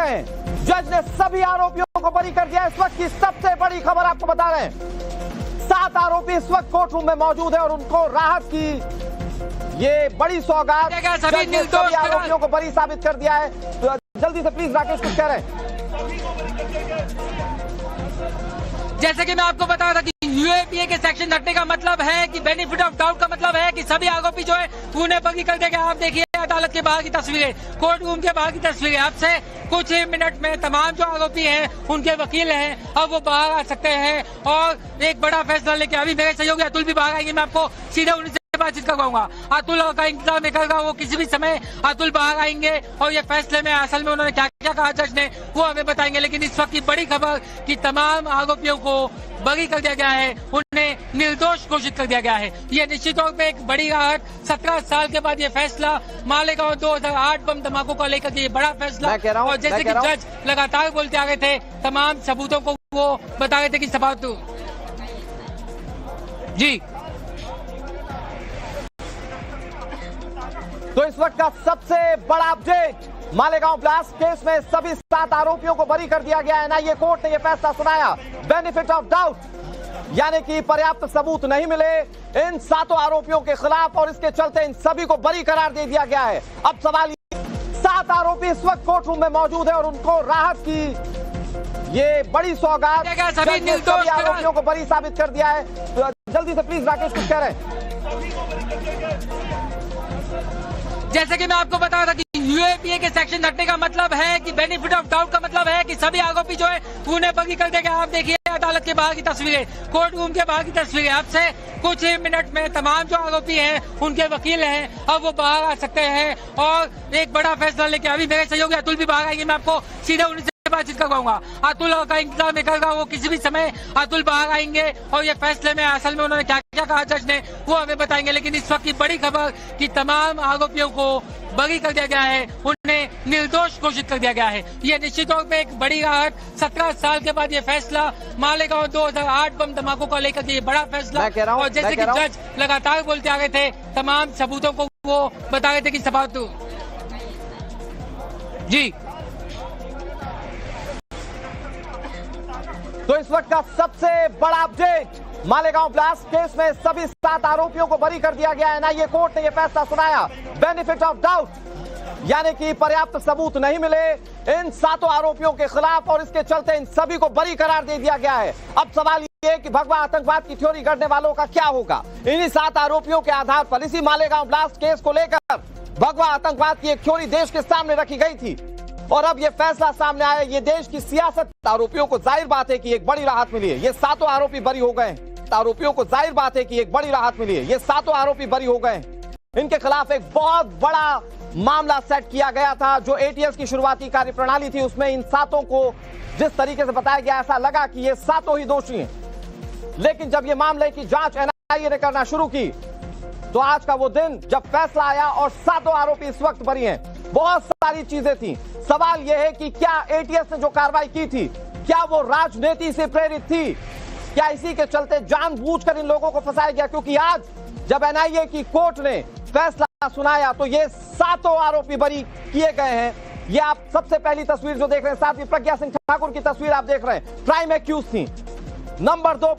रहे हैं, जज ने सभी आरोपियों को बरी कर दिया। इस वक्त की सबसे बड़ी खबर आपको बता रहे हैं, 7 आरोपी इस वक्त कोर्ट रूम में मौजूद है और उनको राहत की ये बड़ी सौगात, जज ने सभी आरोपियों को बरी साबित कर दिया है। तो जल्दी से प्लीज राकेश कुछ कह रहे हैं। जैसे कि मैं आपको बता रहा था कि यूएपीए के सेक्शन 30 का मतलब है कि बेनिफिट ऑफ डाउट का मतलब है कि सभी आरोपी जो है उन्हें बरी कर देगा। आप देखिए अदालत के बाहर की तस्वीरें, कोर्ट रूम के बाहर की तस्वीरें। अब से कुछ ही मिनट में तमाम जो आरोपी हैं उनके वकील हैं, अब वो बाहर आ सकते हैं और एक बड़ा फैसला लेके। अभी मेरे सहयोगी अतुल भी बाहर आएंगे, मैं आपको सीधे उनसे बातचीत करवाऊंगा। अतुल का इंतजार में करेगा, वो किसी भी समय अतुल बाहर आएंगे और ये फैसले में असल में उन्होंने क्या क्या कहा जज ने वो हमें बताएंगे। लेकिन इस वक्त की बड़ी खबर कि तमाम आरोपियों को बरी कर दिया गया है, उन्हें निर्दोष घोषित कर दिया गया है। ये निश्चित तौर पे एक बड़ी राहत। 17 साल के बाद ये फैसला, मालेगांव 2008 बम धमाकों को लेकर ये बड़ा फैसला। और जैसे कि जज लगातार बोलते आ गए थे, तमाम सबूतों को वो बता रहे थे कि सबूत जी। तो इस वक्त का सबसे बड़ा अपडेट, मालेगांव ब्लास्ट केस में सभी 7 आरोपियों को बरी कर दिया गया है। एनआईए कोर्ट ने यह फैसला सुनाया, बेनिफिट ऑफ डाउट, यानी कि पर्याप्त सबूत नहीं मिले इन 7 आरोपियों के खिलाफ और इसके चलते इन सभी को बरी करार दे दिया गया है। अब सवाल, 7 आरोपी इस वक्त कोर्ट रूम में मौजूद है और उनको राहत की ये बड़ी सौगात, सभी आरोपियों को बरी साबित कर दिया है। तो जल्दी से प्लीज राकेश कुछ कह रहे हैं। जैसे कि मैं आपको बता रहा था कि यूएपीए के सेक्शन 30 का मतलब है कि बेनिफिट ऑफ डाउट का मतलब है कि सभी आरोपी जो है उन्हें बरी कर देगा। आप देखिए अदालत के बाहर की तस्वीरें, कोर्ट रूम के बाहर की तस्वीरें। अब से कुछ ही मिनट में तमाम जो आरोपी हैं उनके वकील हैं, अब वो बाहर आ सकते हैं और एक बड़ा फैसला लेके। अभी मेरे सहयोगी अतुल भी बाहर आएंगे, मैं आपको सीधे उनसे बातचीत करवाऊंगा। अतुल का इंतजार में करेगा, वो किसी भी समय अतुल बाहर आएंगे और ये फैसले में असल में उन्होंने क्या क्या कहा जज ने वो हमें बताएंगे। लेकिन इस वक्त की बड़ी खबर कि तमाम आरोपियों को बरी कर दिया गया है, उन्हें निर्दोष घोषित कर दिया गया है। ये निश्चित तौर पे एक बड़ी राहत। 17 साल के बाद ये फैसला, मालेगांव 2008 बम धमाकों को लेकर ये बड़ा फैसला। और जैसे कि जज लगातार बोलते आ गए थे, तमाम सबूतों को वो बता रहे थे कि सबूत जी। तो इस वक्त का सबसे बड़ा अपडेट, मालेगांव ब्लास्ट केस में सभी 7 आरोपियों को बरी कर दिया गया है। एनआईए कोर्ट ने यह फैसला सुनाया, बेनिफिट ऑफ डाउट, यानी कि पर्याप्त सबूत नहीं मिले इन 7 आरोपियों के खिलाफ और इसके चलते इन सभी को बरी करार दे दिया गया है। अब सवाल ये कि भगवा आतंकवाद की थ्योरी गढ़ने वालों का क्या होगा। इन्हीं 7 आरोपियों के आधार पर इसी मालेगांव ब्लास्ट केस को लेकर भगवा आतंकवाद की एक थ्योरी देश के सामने रखी गई थी और अब ये फैसला सामने आया। ये देश की सियासत, आरोपियों को जाहिर बात है कि एक बड़ी राहत मिली है। ये 7 आरोपी बरी हो गए हैं। आरोपियों को जाहिर बात है कि एक बड़ी राहत मिली है। ये 7 आरोपी बरी हो गए हैं। इनके खिलाफ एक बहुत बड़ा मामला सेट किया गया था। जो एटीएस की शुरुआती कार्यप्रणाली थी उसमें इन 7 को जिस तरीके से बताया गया, ऐसा लगा कि ये 7 ही दोषी हैं। लेकिन जब ये मामले की जांच एनआईए ने करना शुरू की तो आज का वो दिन जब फैसला आया और 7 आरोपी इस वक्त बरी हैं। बहुत सारी चीजें थी। सवाल यह है कि क्या एटीएस ने जो कार्रवाई की थी, क्या वो राजनीति से प्रेरित थी? क्या इसी के चलते जानबूझकर इन लोगों को फंसाया गया? क्योंकि आज जब एनआईए की कोर्ट ने फैसला सुनाया तो ये 7 आरोपी बरी किए गए हैं। ये आप सबसे पहली तस्वीर जो देख रहे हैं, साथ ही प्रज्ञा सिंह ठाकुर की तस्वीर आप देख रहे हैं, प्राइम एक्यूज थी। नंबर 2